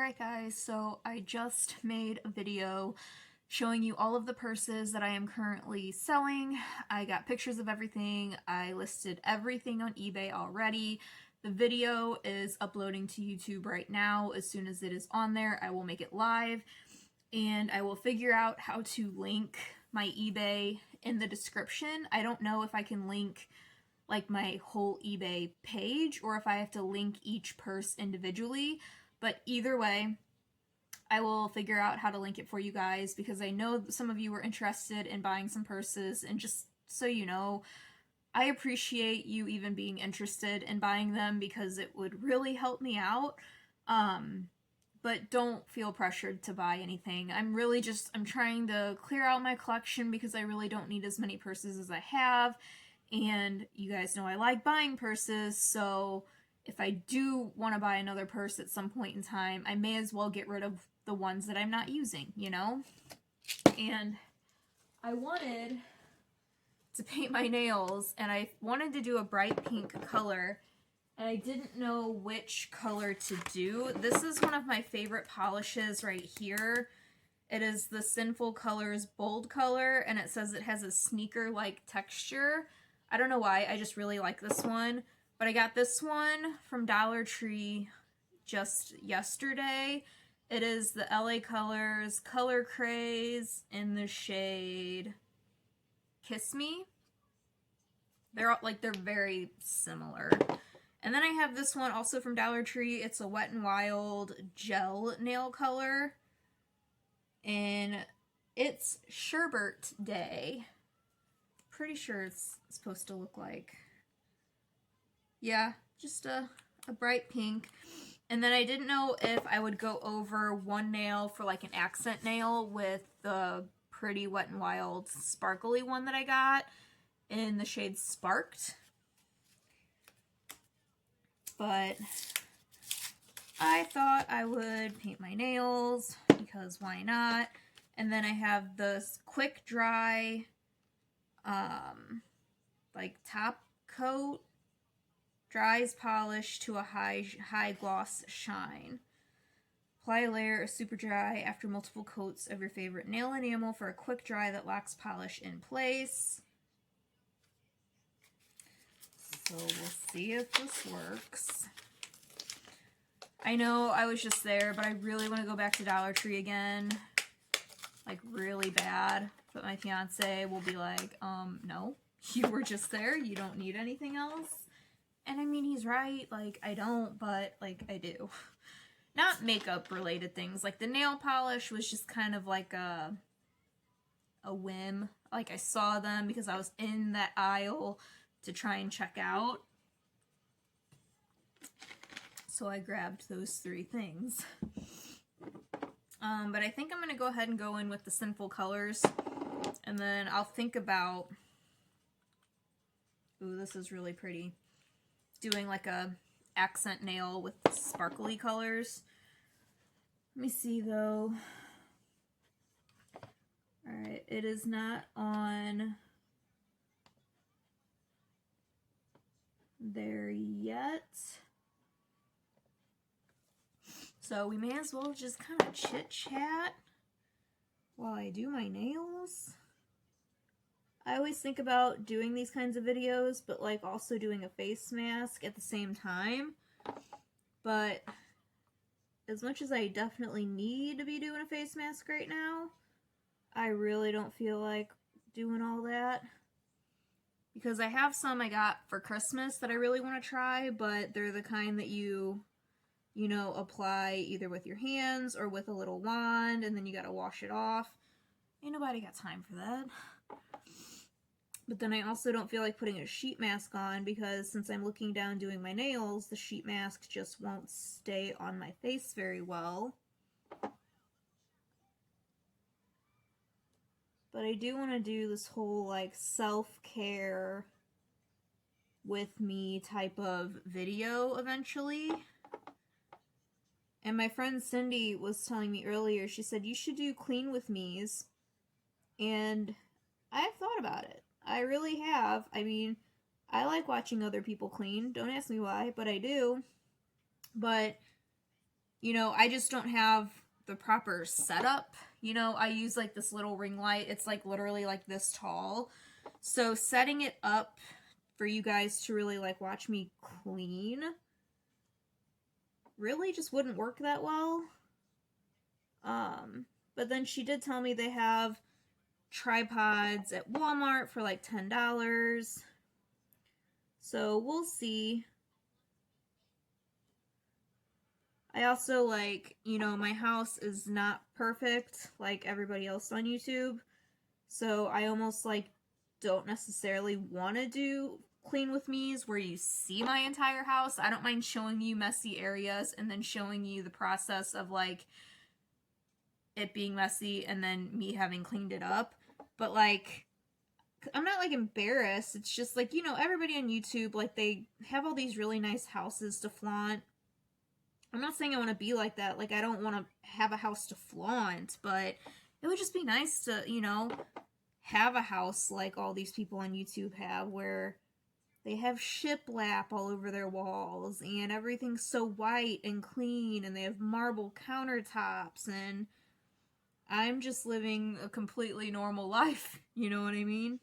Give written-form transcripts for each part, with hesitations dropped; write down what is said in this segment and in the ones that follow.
Alright guys, so I just made a video showing you all of the purses that I am currently selling. I got pictures of everything. I listed everything on eBay already. The video is uploading to YouTube right now. As soon as it is on there, I will make it live and I will figure out how to link my eBay in the description. I don't know if I can link like my whole eBay page or if I have to link each purse individually. But either way, I will figure out how to link it for you guys because I know some of you were interested in buying some purses, and just so you know, I appreciate you even being interested in buying them because it would really help me out. But don't feel pressured to buy anything. I'm trying to clear out my collection because I really don't need as many purses as I have. And you guys know I like buying purses, so if I do want to buy another purse at some point in time, I may as well get rid of the ones that I'm not using, you know? And I wanted to paint my nails, and I wanted to do a bright pink color, and I didn't know which color to do. This is one of my favorite polishes right here. It is the Sinful Colors Bold Color, and it says it has a sneaker-like texture. I don't know why, I just really like this one. But I got this one from Dollar Tree just yesterday. It is the LA Colors Color Craze in the shade Kiss Me. They're very similar. And then I have this one also from Dollar Tree. It's a Wet n Wild gel nail color. And it's Sherbet Day. Pretty sure it's supposed to look like, yeah, just a bright pink. And then I didn't know if I would go over one nail for like an accent nail with the pretty Wet n Wild sparkly one that I got in the shade Sparked. But I thought I would paint my nails because why not? And then I have this quick dry like top coat, dries polish to a high gloss shine. Apply a layer of super dry after multiple coats of your favorite nail enamel for a quick dry that locks polish in place. So we'll see if this works. I know I was just there, but I really want to go back to Dollar Tree again. Like, really bad. But my fiance will be like, no, you were just there. You don't need anything else. And I mean, he's right. Like, I don't, but, like, I do. Not makeup-related things. Like, the nail polish was just kind of like a whim. Like, I saw them because I was in that aisle to try and check out. So I grabbed those three things. But I think I'm going to go ahead and go in with the Sinful Colors. And then I'll think about... Ooh, this is really pretty. Doing like a accent nail with sparkly colors. Let me see though. Alright, it is not on there yet. So we may as well just kind of chit-chat while I do my nails. I always think about doing these kinds of videos, but like also doing a face mask at the same time. But as much as I definitely need to be doing a face mask right now, I really don't feel like doing all that. Because I have some I got for Christmas that I really want to try, but they're the kind that you know, apply either with your hands or with a little wand, and then you gotta wash it off. Ain't nobody got time for that. But then I also don't feel like putting a sheet mask on because since I'm looking down doing my nails, the sheet mask just won't stay on my face very well. But I do want to do this whole like self-care with me type of video eventually. And my friend Cindy was telling me earlier, she said, you should do clean with me's. And I've thought about it. I really have. I mean, I like watching other people clean. Don't ask me why, but I do. But you know, I just don't have the proper setup. You know, I use like this little ring light. It's like literally like this tall. So setting it up for you guys to really like watch me clean really just wouldn't work that well. But then she did tell me they have tripods at Walmart for like $10. So we'll see. I also like, you know, my house is not perfect like everybody else on YouTube. So I almost like don't necessarily want to do clean with me's where you see my entire house. I don't mind showing you messy areas and then showing you the process of like it being messy and then me having cleaned it up. But like, I'm not like embarrassed. It's just like, you know, everybody on YouTube, like they have all these really nice houses to flaunt. I'm not saying I want to be like that. Like, I don't want to have a house to flaunt, but it would just be nice to, you know, have a house like all these people on YouTube have where they have shiplap all over their walls and everything's so white and clean and they have marble countertops and I'm just living a completely normal life, you know what I mean?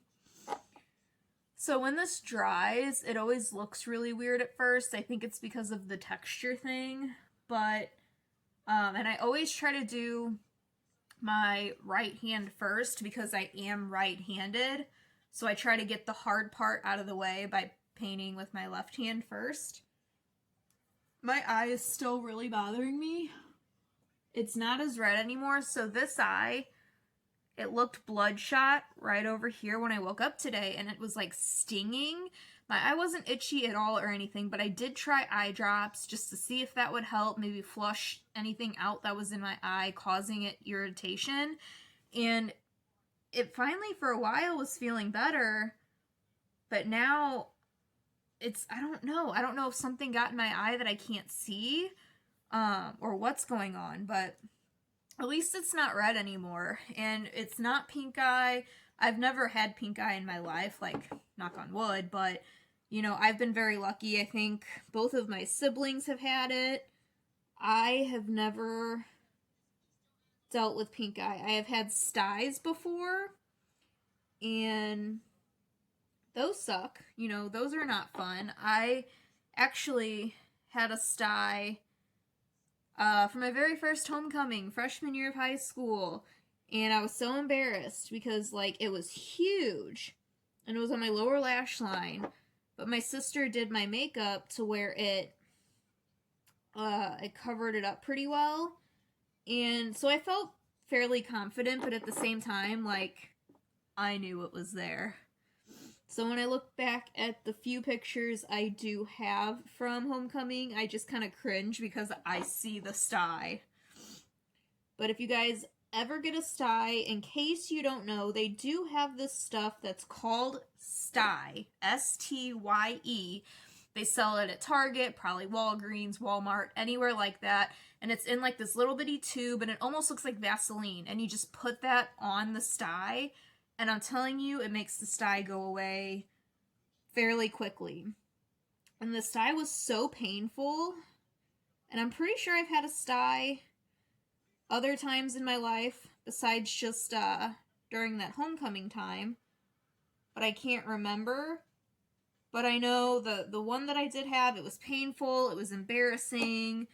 So when this dries, it always looks really weird at first. I think it's because of the texture thing, but and I always try to do my right hand first because I am right-handed. So I try to get the hard part out of the way by painting with my left hand first. My eye is still really bothering me. It's not as red anymore, so this eye, it looked bloodshot right over here when I woke up today, and it was like stinging. My eye wasn't itchy at all or anything, but I did try eye drops just to see if that would help, maybe flush anything out that was in my eye causing it irritation. And it finally, for a while, was feeling better, but now it's, I don't know. I don't know if something got in my eye that I can't see, or what's going on, but at least it's not red anymore, and it's not pink eye. I've never had pink eye in my life, like, knock on wood, but, you know, I've been very lucky. I think both of my siblings have had it. I have never dealt with pink eye. I have had styes before, and those suck. You know, those are not fun. I actually had a sty for my very first homecoming, freshman year of high school. And I was so embarrassed because, like, it was huge. And it was on my lower lash line. But my sister did my makeup to where it covered it up pretty well. And so I felt fairly confident, but at the same time, like, I knew it was there. So when I look back at the few pictures I do have from homecoming, I just kind of cringe because I see the sty. But if you guys ever get a sty, in case you don't know, they do have this stuff that's called Stye, S-T-Y-E. They sell it at Target, probably Walgreens, Walmart, anywhere like that. And it's in like this little bitty tube, and it almost looks like Vaseline. And you just put that on the sty, and I'm telling you, it makes the sty go away fairly quickly. And the sty was so painful, and I'm pretty sure I've had a sty other times in my life besides just during that homecoming time, but I can't remember. But I know the one that I did have, it was painful, it was embarrassing,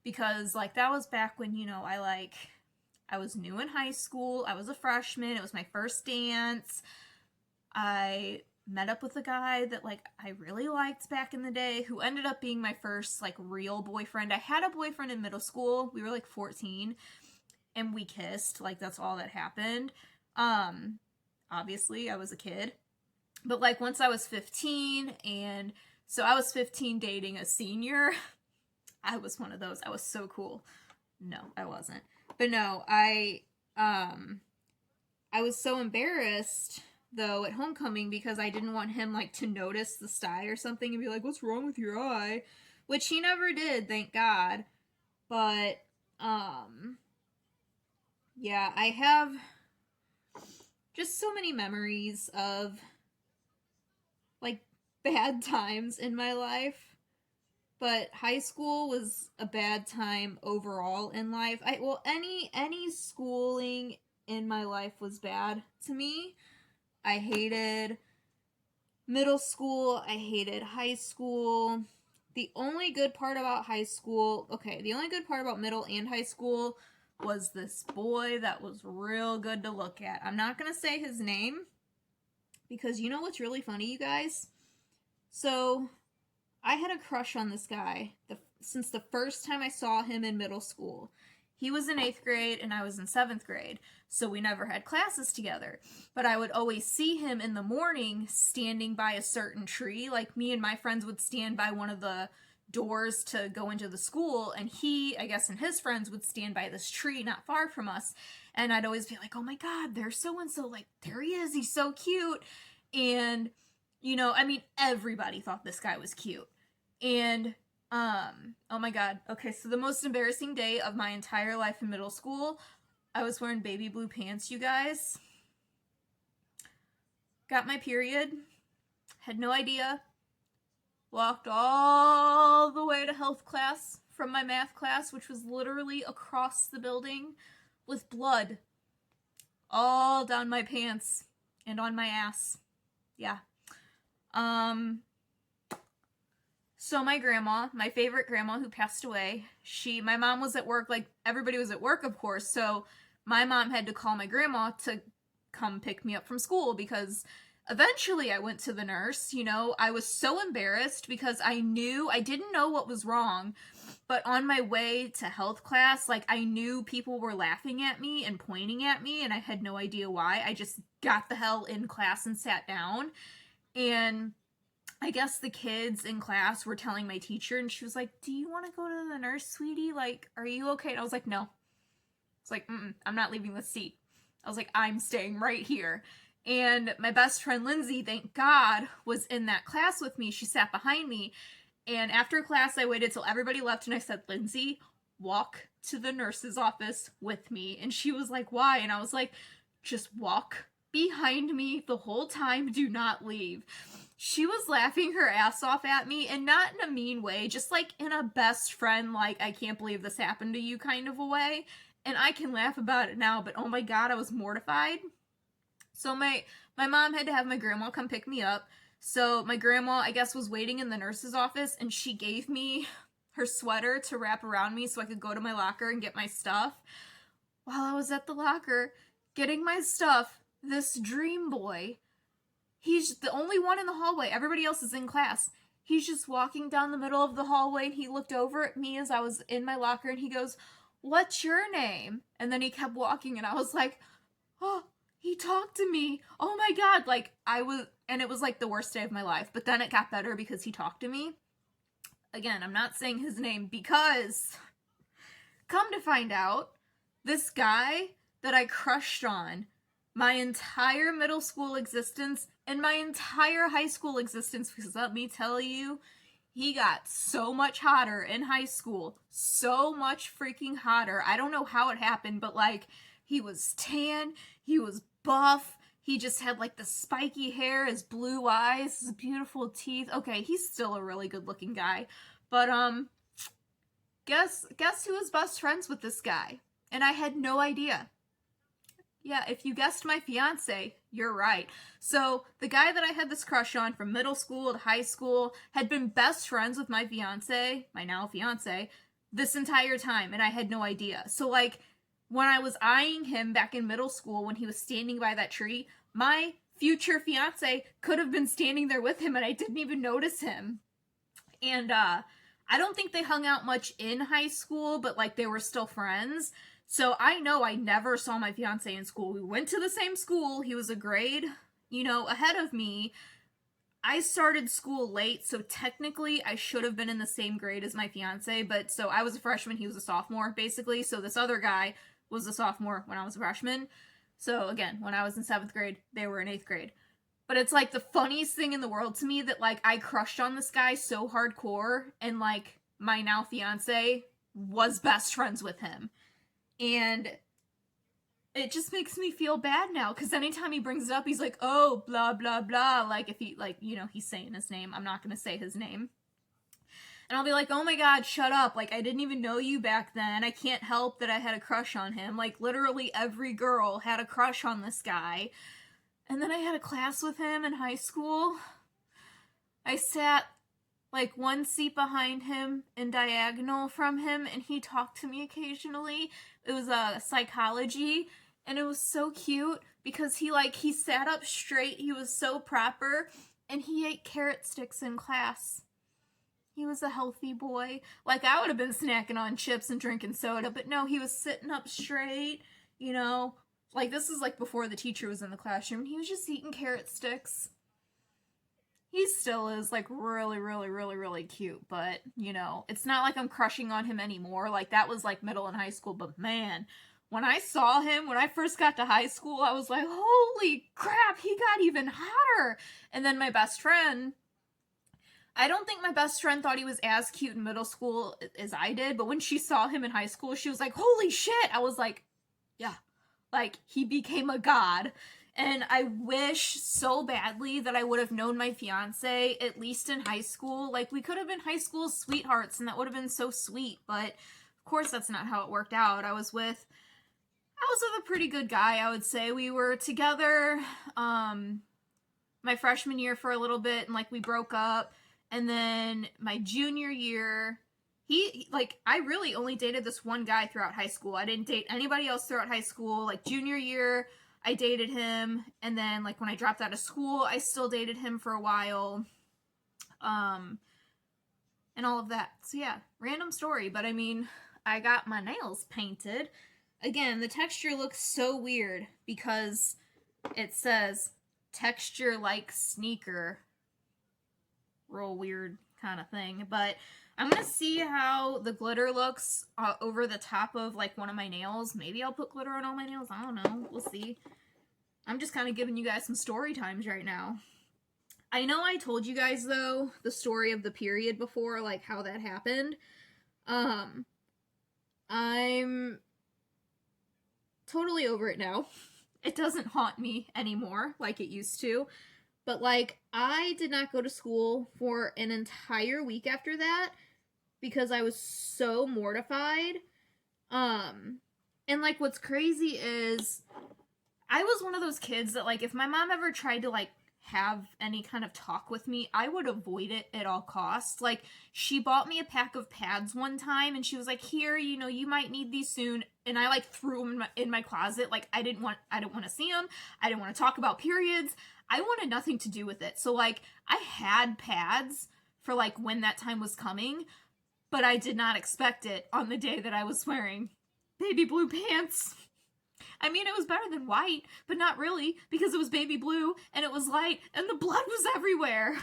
because like that was back when, you know, I was new in high school, I was a freshman, it was my first dance. I met up with a guy that like I really liked back in the day, who ended up being my first like real boyfriend. I had a boyfriend in middle school. We were like 14 and we kissed. Like that's all that happened. Obviously I was a kid. But like once I was 15, and so I was 15 dating a senior. I was one of those. I was so cool. No, I wasn't. But no, I was so embarrassed though at homecoming because I didn't want him like to notice the sty or something and be like, "What's wrong with your eye?" Which he never did, thank God. But yeah, I have just so many memories of like bad times in my life. but high school was a bad time overall in life. Any schooling in my life was bad to me. I hated middle school, I hated high school. The only good part about the only good part about middle and high school was this boy that was real good to look at. I'm not going to say his name because you know what's really funny, you guys? So, I had a crush on this guy since the first time I saw him in middle school. He was in 8th grade and I was in 7th grade, so we never had classes together. But I would always see him in the morning standing by a certain tree. Like, me and my friends would stand by one of the doors to go into the school, and he, I guess, and his friends would stand by this tree not far from us. And I'd always be like, oh my god, there's so-and-so, like, there he is, he's so cute. And, you know, I mean, everybody thought this guy was cute. And, oh my god. Okay, so the most embarrassing day of my entire life in middle school, I was wearing baby blue pants, you guys. Got my period. Had no idea. Walked all the way to health class from my math class, which was literally across the building, with blood all down my pants and on my ass. Yeah. So my grandma, my favorite grandma who passed away, my mom was at work, like everybody was at work, of course, so my mom had to call my grandma to come pick me up from school because eventually I went to the nurse. You know, I was so embarrassed because I didn't know what was wrong, but on my way to health class, like, I knew people were laughing at me and pointing at me, and I had no idea why. I just got the hell in class and sat down, and I guess the kids in class were telling my teacher, and she was like, do you want to go to the nurse, sweetie? Like, are you okay? And I was like, no. It's like, I'm not leaving the seat. I was like, I'm staying right here. And my best friend, Lindsay, thank God, was in that class with me. She sat behind me. And after class, I waited till everybody left, and I said, Lindsay, walk to the nurse's office with me. And she was like, why? And I was like, just walk behind me the whole time. Do not leave. She was laughing her ass off at me, and not in a mean way, just like in a best friend, like, I can't believe this happened to you kind of a way. And I can laugh about it now, but oh my god, I was mortified. So my mom had to have my grandma come pick me up. So my grandma, I guess, was waiting in the nurse's office, and she gave me her sweater to wrap around me so I could go to my locker and get my stuff. While I was at the locker getting my stuff, this dream boy, he's the only one in the hallway. Everybody else is in class. He's just walking down the middle of the hallway, and he looked over at me as I was in my locker, and he goes, what's your name? And then he kept walking, and I was like, oh, he talked to me. Oh my god. Like, and it was like the worst day of my life. But then it got better because he talked to me. Again, I'm not saying his name because, come to find out, this guy that I crushed on my entire middle school existence and my entire high school existence, because let me tell you, he got so much hotter in high school. So much freaking hotter. I don't know how it happened, but like, he was tan, he was buff, he just had like the spiky hair, his blue eyes, his beautiful teeth. Okay, he's still a really good looking guy. But guess who was best friends with this guy? And I had no idea. Yeah, if you guessed my fiance, you're right. So, the guy that I had this crush on from middle school to high school had been best friends with my fiance, my now fiance, this entire time, and I had no idea. So, like, when I was eyeing him back in middle school when he was standing by that tree, my future fiance could have been standing there with him, and I didn't even notice him. And, I don't think they hung out much in high school, but, like, they were still friends. So I know I never saw my fiance in school. We went to the same school. He was a grade, ahead of me. I started school late, so technically I should have been in the same grade as my fiance, but so I was a freshman, he was a sophomore, basically. So this other guy was a sophomore when I was a freshman. So again, when I was in 7th grade, they were in 8th grade. But it's like the funniest thing in the world to me that like I crushed on this guy so hardcore, and like my now fiance was best friends with him. And it just makes me feel bad now, because anytime he brings it up, he's like, oh, blah, blah, blah. Like, if he, like, he's saying his name. I'm not going to say his name. And I'll be like, oh my god, shut up. Like, I didn't even know you back then. I can't help that I had a crush on him. Like, literally every girl had a crush on this guy. And then I had a class with him in high school. I sat like one seat behind him and diagonal from him, and he talked to me occasionally. It was psychology, and it was so cute because he sat up straight. He was so proper, and he ate carrot sticks in class. He was a healthy boy. Like, I would have been snacking on chips and drinking soda, but no, he was sitting up straight, you know. Like, this is like before the teacher was in the classroom. He was just eating carrot sticks. He still is, like, really, really, really, really cute, but, you know, it's not like I'm crushing on him anymore. Like, that was, like, middle and high school, but man, when I saw him, when I first got to high school, I was like, holy crap, he got even hotter! And then my best friend, I don't think my best friend thought he was as cute in middle school as I did, but when she saw him in high school, she was like, holy shit! I was like, yeah. Like, he became a god. And I wish so badly that I would have known my fiance, at least in high school. Like, we could have been high school sweethearts, and that would have been so sweet. But, of course, that's not how it worked out. I was with a pretty good guy, I would say. We were together my freshman year for a little bit, and, like, we broke up. And then my junior year, I really only dated this one guy throughout high school. I didn't date anybody else throughout high school. Like, junior year, I dated him, and then, like, when I dropped out of school, I still dated him for a while, and all of that. So, yeah, random story, but, I mean, I got my nails painted. Again, the texture looks so weird, because it says, texture like sneaker. Real weird kind of thing, but I'm gonna see how the glitter looks over the top of, like, one of my nails. Maybe I'll put glitter on all my nails. I don't know. We'll see. I'm just kind of giving you guys some story times right now. I know I told you guys, though, the story of the period before, like, how that happened. I'm totally over it now. It doesn't haunt me anymore like it used to. But, like, I did not go to school for an entire week after that because I was so mortified. And, like, what's crazy is I was one of those kids that, like, if my mom ever tried to, like, have any kind of talk with me, I would avoid it at all costs. Like, she bought me a pack of pads one time, and she was like, here, you know, you might need these soon. And I, like, threw them in my closet. Like, I didn't want to see them. I didn't want to talk about periods. I wanted nothing to do with it. So, like, I had pads for, like, when that time was coming, but I did not expect it on the day that I was wearing baby blue pants. I mean, it was better than white, but not really, because it was baby blue, and it was light, and the blood was everywhere.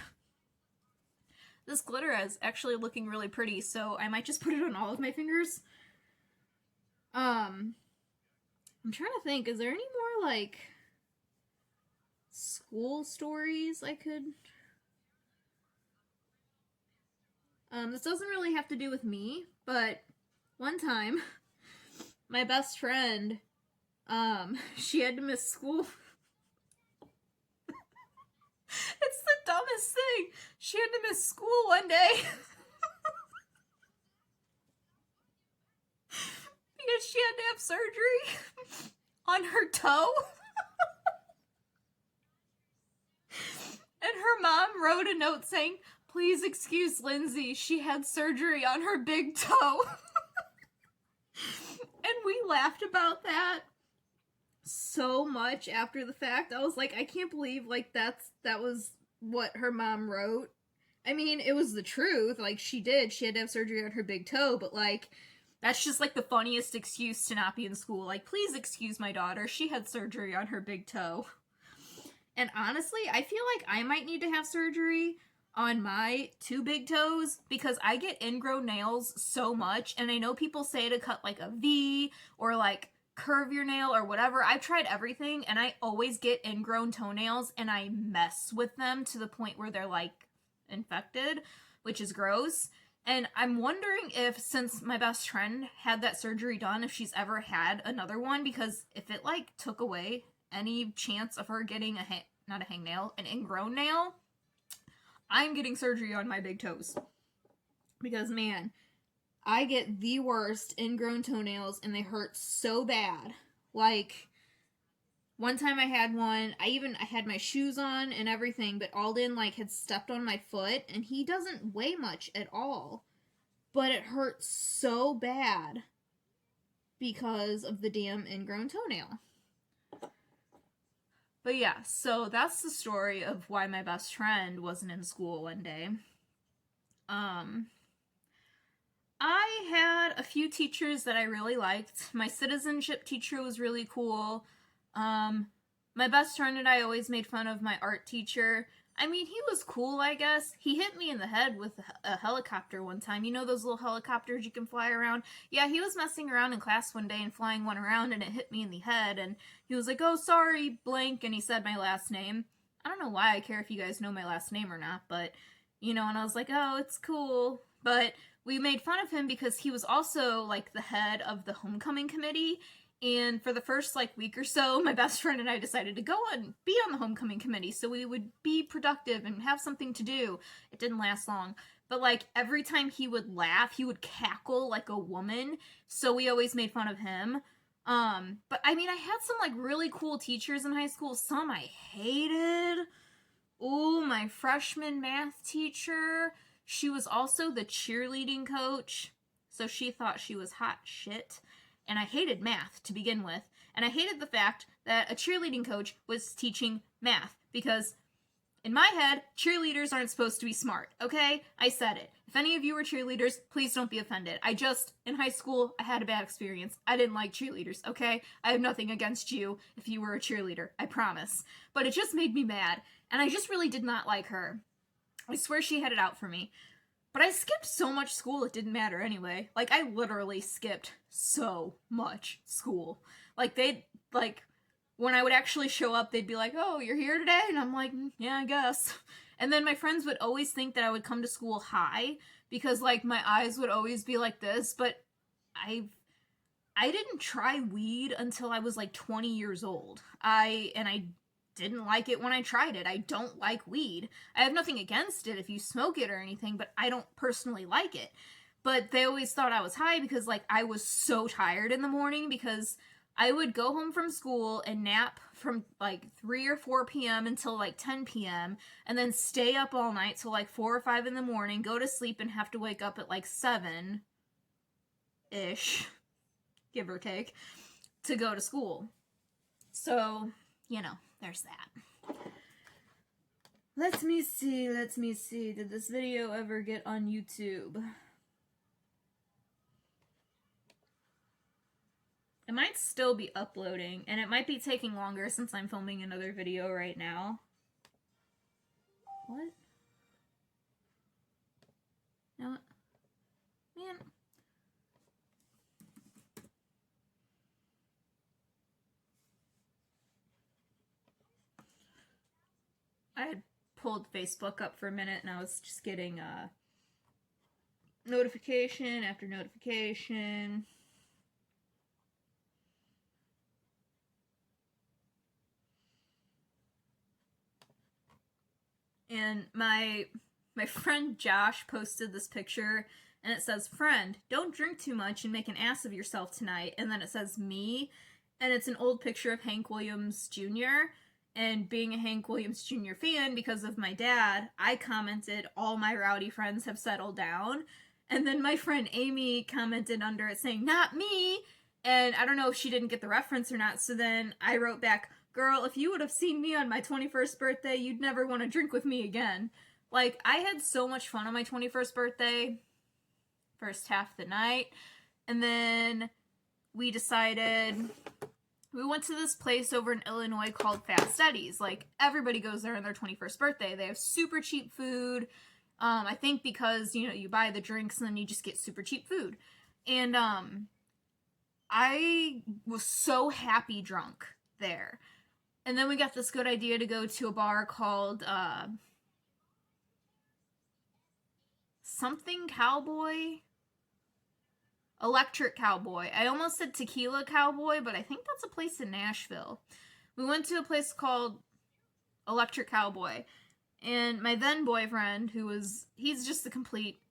This glitter is actually looking really pretty, so I might just put it on all of my fingers. I'm trying to think, is there any more, like, school stories I could... this doesn't really have to do with me, but one time, my best friend, she had to miss school. It's the dumbest thing. She had to miss school one day. Because she had to have surgery on her toe. And her mom wrote a note saying, please excuse Lindsay, she had surgery on her big toe. And we laughed about that so much after the fact. I was like, I can't believe, like, that was what her mom wrote. I mean, it was the truth. Like, she had to have surgery on her big toe, but, like, that's just, like, the funniest excuse to not be in school. Like, please excuse my daughter, she had surgery on her big toe. And honestly, I feel like I might need to have surgery on my 2 big toes because I get ingrown nails so much, and I know people say to cut, like, a V or, like, curve your nail or whatever. I've tried everything, and I always get ingrown toenails, and I mess with them to the point where they're, like, infected, which is gross. And I'm wondering if, since my best friend had that surgery done, if she's ever had another one, because if it, like, took away any chance of her getting not a hangnail, an ingrown nail, I'm getting surgery on my big toes. because, man, I get the worst ingrown toenails and they hurt so bad. Like, one time I had one, I had my shoes on and everything, but Alden, like, had stepped on my foot, and he doesn't weigh much at all. But it hurt so bad because of the damn ingrown toenail. But yeah, so that's the story of why my best friend wasn't in school one day. I had a few teachers that I really liked. My citizenship teacher was really cool. My best friend and I always made fun of my art teacher. I mean, he was cool, I guess. He hit me in the head with a helicopter one time. You know those little helicopters you can fly around? Yeah, he was messing around in class one day and flying one around, and it hit me in the head, and he was like, "Oh, sorry, blank," and he said my last name. I don't know why I care if you guys know my last name or not, but, you know, and I was like, "Oh, it's cool." But we made fun of him because he was also, like, the head of the homecoming committee, and for the first, like, week or so, my best friend and I decided to go and be on the homecoming committee so we would be productive and have something to do. It didn't last long. But, like, every time he would laugh, he would cackle like a woman, so we always made fun of him. But, I mean, I had some, like, really cool teachers in high school. Some I hated. Ooh, my freshman math teacher. She was also the cheerleading coach, so she thought she was hot shit. And I hated math to begin with. And I hated the fact that a cheerleading coach was teaching math. Because, in my head, cheerleaders aren't supposed to be smart, okay? I said it. If any of you were cheerleaders, please don't be offended. In high school, I had a bad experience. I didn't like cheerleaders, okay? I have nothing against you if you were a cheerleader, I promise. But it just made me mad. And I just really did not like her. I swear she had it out for me. But I skipped so much school, it didn't matter anyway. Like, I literally skipped so much school. Like, when I would actually show up, they'd be like, "Oh, you're here today?" And I'm like, "Yeah, I guess." And then my friends would always think that I would come to school high, because, like, my eyes would always be like this, but I didn't try weed until I was, like, 20 years old. I didn't like it when I tried it. I don't like weed. I have nothing against it if you smoke it or anything, but I don't personally like it. But they always thought I was high because, like, I was so tired in the morning, because I would go home from school and nap from, like, 3 or 4 p.m. until, like, 10 p.m. and then stay up all night till, like, 4 or 5 in the morning, go to sleep, and have to wake up at, like, 7-ish, give or take, to go to school. So, you know, there's that. Let me see. Did this video ever get on YouTube? It might still be uploading, and it might be taking longer since I'm filming another video right now. What? No. Man. I had pulled Facebook up for a minute, and I was just getting notification after notification. And my friend Josh posted this picture, and it says, "Friend, don't drink too much and make an ass of yourself tonight." And then it says me, and it's an old picture of Hank Williams Jr., and being a Hank Williams Jr. fan because of my dad, I commented, "All my rowdy friends have settled down." And then my friend Amy commented under it saying, "Not me." And I don't know if she didn't get the reference or not, so then I wrote back, "Girl, if you would have seen me on my 21st birthday, you'd never want to drink with me again." Like, I had so much fun on my 21st birthday, first half of the night, and then we decided, we went to this place over in Illinois called Fast Eddie's. Like, everybody goes there on their 21st birthday. They have super cheap food. I think because, you know, you buy the drinks and then you just get super cheap food. And I was so happy drunk there. And then we got this good idea to go to a bar called something Cowboy? Electric Cowboy. I almost said Tequila Cowboy, but I think that's a place in Nashville. We went to a place called Electric Cowboy. And my then boyfriend, he's just a complete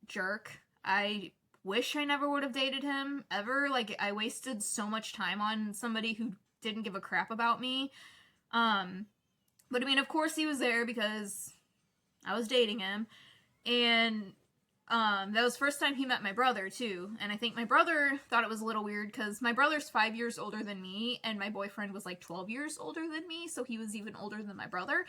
jerk. I wish I never would have dated him ever. Like, I wasted so much time on somebody who didn't give a crap about me. But I mean, of course he was there because I was dating him. And that was the first time he met my brother, too. And I think my brother thought it was a little weird because my brother's 5 years older than me, and my boyfriend was like 12 years older than me, so he was even older than my brother.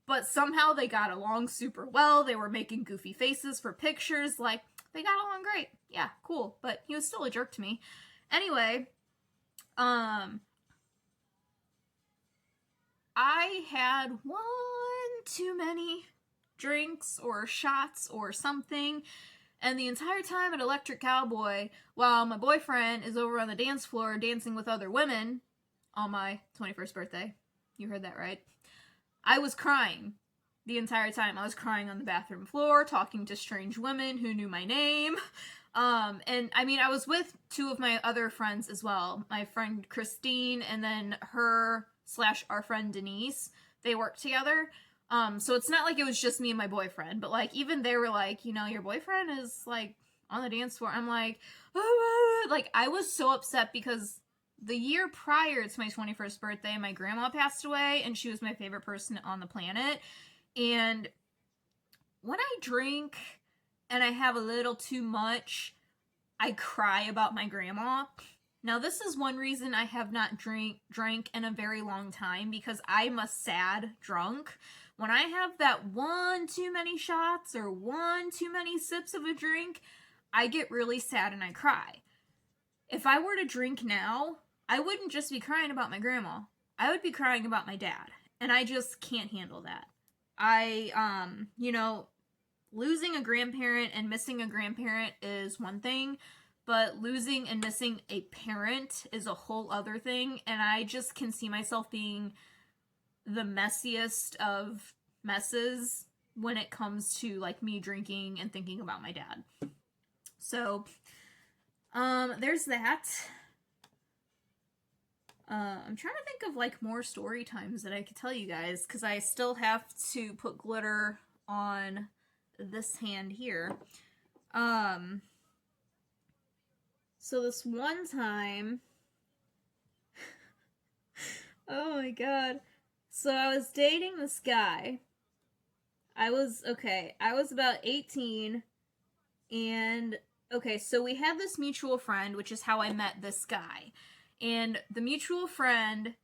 But somehow they got along super well. They were making goofy faces for pictures. Like, they got along great. Yeah, cool. But he was still a jerk to me. Anyway, I had one too many drinks or shots or something, and the entire time at Electric Cowboy, while my boyfriend is over on the dance floor dancing with other women on my 21st birthday, you heard that right, I was crying the entire time. I was crying on the bathroom floor, talking to strange women who knew my name. And I mean, I was with two of my other friends as well. My friend Christine, and then her/our friend Denise. They worked together. So it's not like it was just me and my boyfriend, but like, even they were like, you know, your boyfriend is like on the dance floor. I'm like, ah! Like, I was so upset because the year prior to my 21st birthday, my grandma passed away, and she was my favorite person on the planet. And when I drink and I have a little too much, I cry about my grandma. Now, this is one reason I have not drank in a very long time, because I'm a sad drunk. When I have that one too many shots or one too many sips of a drink, I get really sad and I cry. If I were to drink now, I wouldn't just be crying about my grandma. I would be crying about my dad. And I just can't handle that. You know, losing a grandparent and missing a grandparent is one thing, but losing and missing a parent is a whole other thing. And I just can see myself being the messiest of messes when it comes to like me drinking and thinking about my dad. So, there's that. I'm trying to think of like more story times that I could tell you guys, because I still have to put glitter on this hand here. So this one time, oh my god. So I was dating this guy. I was about 18, and okay, so we had this mutual friend, which is how I met this guy. And the mutual friend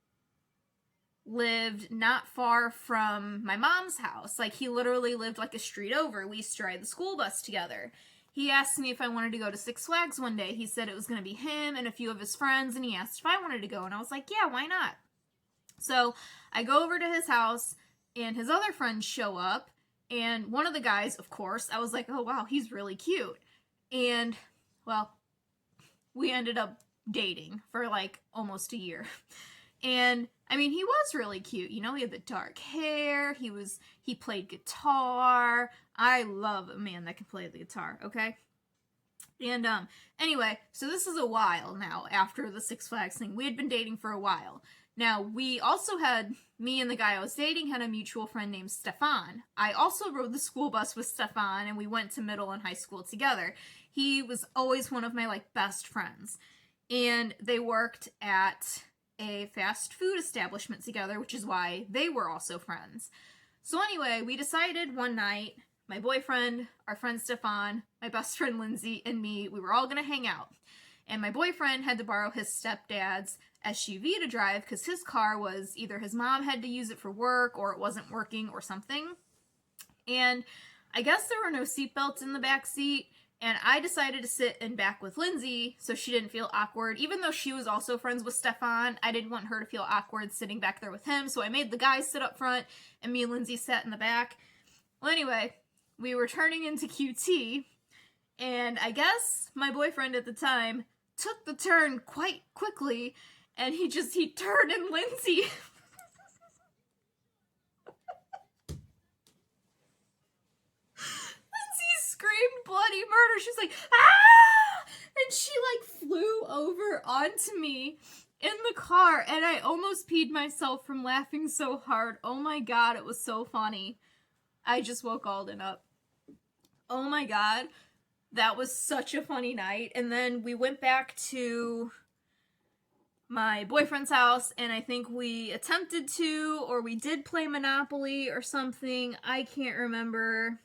lived not far from my mom's house. Like, he literally lived like a street over. We used to ride the school bus together. He asked me if I wanted to go to Six Flags one day. He said it was going to be him and a few of his friends, and he asked if I wanted to go, and I was like, yeah, why not? So I go over to his house, and his other friends show up, and one of the guys, of course, I was like, oh wow, he's really cute. And, well, we ended up dating for like almost a year. And I mean, he was really cute. You know, he had the dark hair. He played guitar. I love a man that can play the guitar, okay? And anyway, so this is a while now after the Six Flags thing. We had been dating for a while. Now, we also had, me and the guy I was dating had a mutual friend named Stefan. I also rode the school bus with Stefan, and we went to middle and high school together. He was always one of my like best friends. And they worked at a fast food establishment together, which is why they were also friends. So anyway, we decided one night, my boyfriend, our friend Stefan, my best friend Lindsay, and me, we were all going to hang out. And my boyfriend had to borrow his stepdad's SUV to drive because his car was either his mom had to use it for work or it wasn't working or something. And I guess there were no seatbelts in the back seat. And I decided to sit in back with Lindsay so she didn't feel awkward. Even though she was also friends with Stefan, I didn't want her to feel awkward sitting back there with him. So I made the guys sit up front and me and Lindsay sat in the back. Well, anyway, we were turning into QT. And I guess my boyfriend at the time took the turn quite quickly. And he turned and Lindsay... screamed bloody murder. She was like, ah! And she like flew over onto me in the car, and I almost peed myself from laughing so hard. Oh my god, it was so funny. I just woke Alden up. Oh my god. That was such a funny night. And then we went back to my boyfriend's house, and I think we attempted to, or we did play Monopoly or something. I can't remember.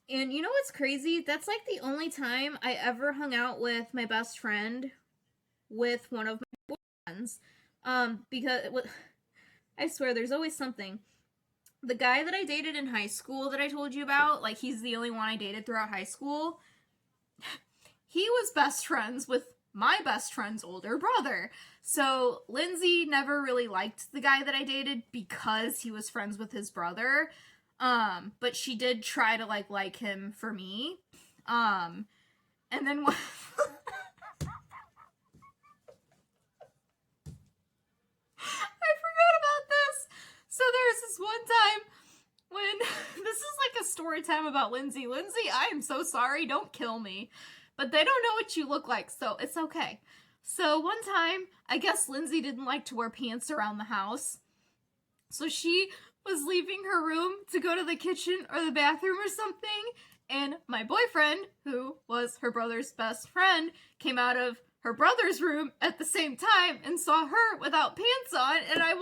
And you know what's crazy? That's like the only time I ever hung out with my best friend with one of my boyfriends. Because I swear there's always something. The guy that I dated in high school that I told you about, like, he's the only one I dated throughout high school. He was best friends with my best friend's older brother. So Lindsay never really liked the guy that I dated because he was friends with his brother. But she did try to like him for me. And then I forgot about this. So there's this one time when this is like a story time about Lindsay. Lindsay, I am so sorry. Don't kill me. But they don't know what you look like, so it's okay. So one time, I guess Lindsay didn't like to wear pants around the house. So she was leaving her room to go to the kitchen or the bathroom or something, and my boyfriend, who was her brother's best friend, came out of her brother's room at the same time and saw her without pants on, and I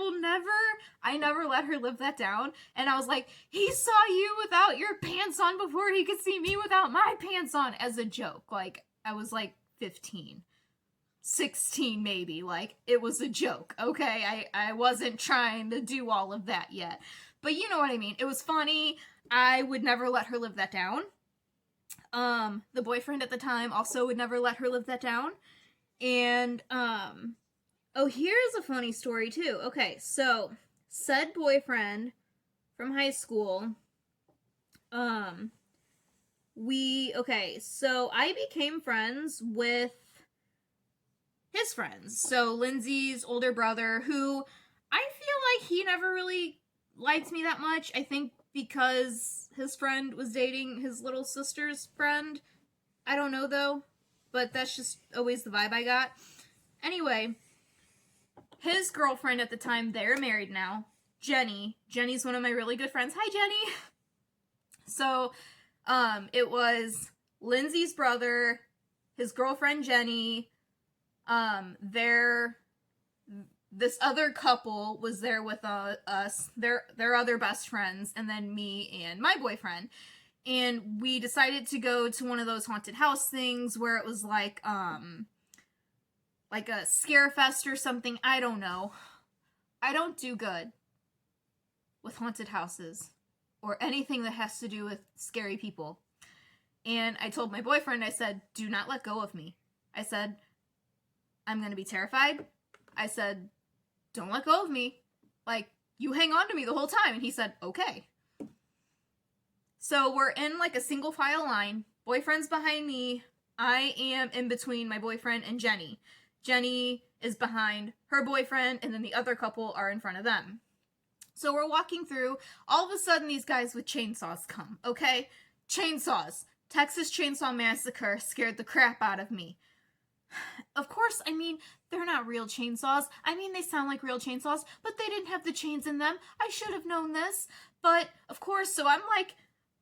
never let her live that down. And I was like, he saw you without your pants on before he could see me without my pants on, as a joke. Like, I was like 15. 16 maybe, like, it was a joke, okay? I wasn't trying to do all of that yet. But you know what I mean. It was funny. I would never let her live that down. The boyfriend at the time also would never let her live that down. And, oh, here's a funny story too. Okay, so, said boyfriend from high school, okay, so I became friends with his friends. So Lindsay's older brother, who I feel like he never really liked me that much. I think because his friend was dating his little sister's friend. I don't know though, but that's just always the vibe I got. Anyway, his girlfriend at the time, they're married now, Jenny. Jenny's one of my really good friends. Hi, Jenny. So, it was Lindsay's brother, his girlfriend Jenny, this other couple was there with us, their other best friends, and then me and my boyfriend. And we decided to go to one of those haunted house things where it was like a scare fest or something. I don't know. I don't do good with haunted houses or anything that has to do with scary people. And I told my boyfriend, I said, do not let go of me. I said, I'm going to be terrified. I said, don't let go of me. Like, you hang on to me the whole time. And he said, okay. So we're in like a single file line. Boyfriend's behind me. I am in between my boyfriend and Jenny. Jenny is behind her boyfriend, and then the other couple are in front of them. So we're walking through. All of a sudden, these guys with chainsaws come, okay? Chainsaws. Texas Chainsaw Massacre scared the crap out of me. Of course, I mean, they're not real chainsaws. I mean, they sound like real chainsaws, but they didn't have the chains in them. I should have known this. But, of course, so I'm like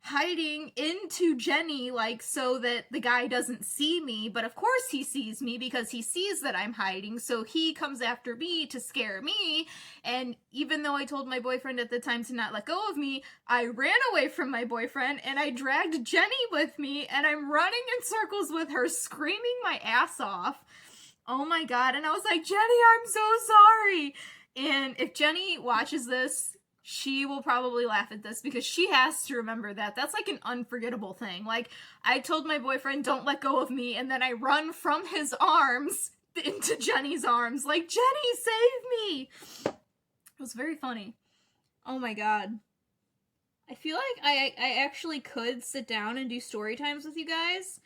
hiding into Jenny, like, so that the guy doesn't see me. But of course he sees me because he sees that I'm hiding. So he comes after me to scare me. And even though I told my boyfriend at the time to not let go of me, I ran away from my boyfriend and I dragged Jenny with me. And I'm running in circles with her, screaming my ass off. Oh my God. And I was like, Jenny, I'm so sorry. And if Jenny watches this, she will probably laugh at this because she has to remember that. That's like an unforgettable thing. Like, I told my boyfriend, don't let go of me, and then I run from his arms into Jenny's arms. Like, Jenny, save me! It was very funny. Oh my God. I feel like I actually could sit down and do story times with you guys.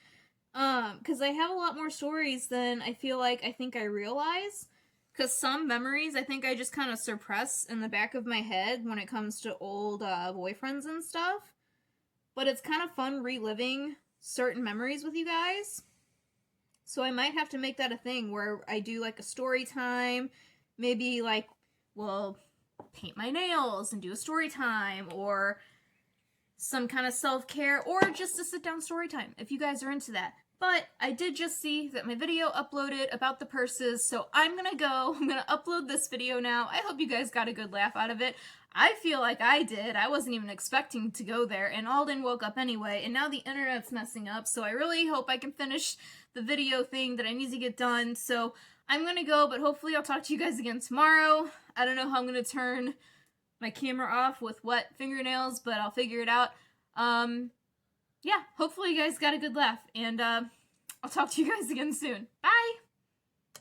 Because I have a lot more stories than I feel like I think I realize. Because some memories I think I just kind of suppress in the back of my head when it comes to old boyfriends and stuff. But it's kind of fun reliving certain memories with you guys. So I might have to make that a thing where I do like a story time. Maybe like, well, paint my nails and do a story time. Or some kind of self-care, or just a sit-down story time if you guys are into that. But I did just see that my video uploaded about the purses, so I'm gonna upload this video now. I hope you guys got a good laugh out of it. I feel like I did. I wasn't even expecting to go there, and Alden woke up anyway, and now the internet's messing up, so I really hope I can finish the video thing that I need to get done. So I'm gonna go, but hopefully I'll talk to you guys again tomorrow. I don't know how I'm gonna turn my camera off with wet fingernails, but I'll figure it out. Yeah, hopefully you guys got a good laugh, and I'll talk to you guys again soon. Bye!